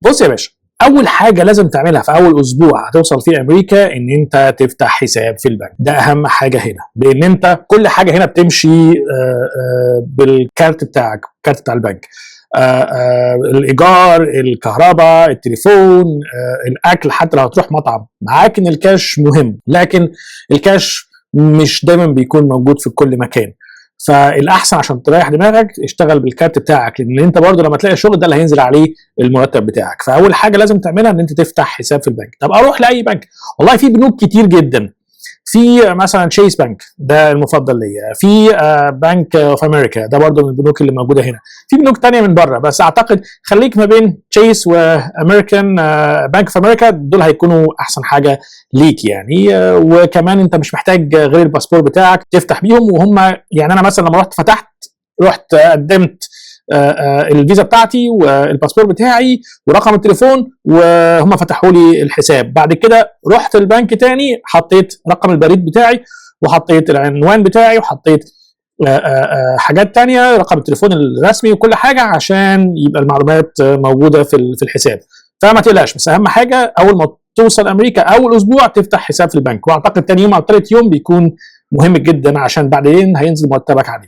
بص يا باشا، اول حاجه لازم تعملها في اول اسبوع هتوصل فيه امريكا ان انت تفتح حساب في البنك. ده اهم حاجه هنا، لان انت كل حاجه هنا بتمشي بالكارت بتاعك، الكارت بتاع البنك. الايجار، الكهرباء، التليفون، الاكل، حتى لو هتروح مطعم معاك. ان الكاش مهم، لكن الكاش مش دايما بيكون موجود في كل مكان. فالاحسن عشان تريح دماغك اشتغل بالكارت بتاعك، لان انت برضه لما تلاقي شغل ده اللي هينزل عليه المرتب بتاعك. فاول حاجه لازم تعملها ان انت تفتح حساب في البنك. طب اروح لاي بنك؟ والله في بنوك كتير جدا. في مثلا تشيس بنك، ده المفضل ليا. في بنك اوف امريكا، ده برضه من البنوك اللي موجوده هنا. في بنوك تانية من بره، بس اعتقد خليك ما بين تشيس وامريكان بنك اوف امريكا، دول هيكونوا احسن حاجه ليك يعني. وكمان انت مش محتاج غير الباسبور بتاعك تفتح بيهم. وهم يعني انا مثلا لما رحت قدمت الفيزا بتاعتي والباسبور بتاعي ورقم التليفون، وهم فتحوا لي الحساب. بعد كده رحت البنك تاني، حطيت رقم البريد بتاعي وحطيت العنوان بتاعي وحطيت حاجات تانية، رقم التليفون الرسمي وكل حاجة، عشان يبقى المعلومات موجودة في الحساب. فما تقلقش، بس أهم حاجة أول ما توصل أمريكا أول أسبوع تفتح حساب في البنك. وأعتقد تاني يوم أو تالت يوم بيكون مهم جدا، عشان بعدين هينزل مرتبك عليه.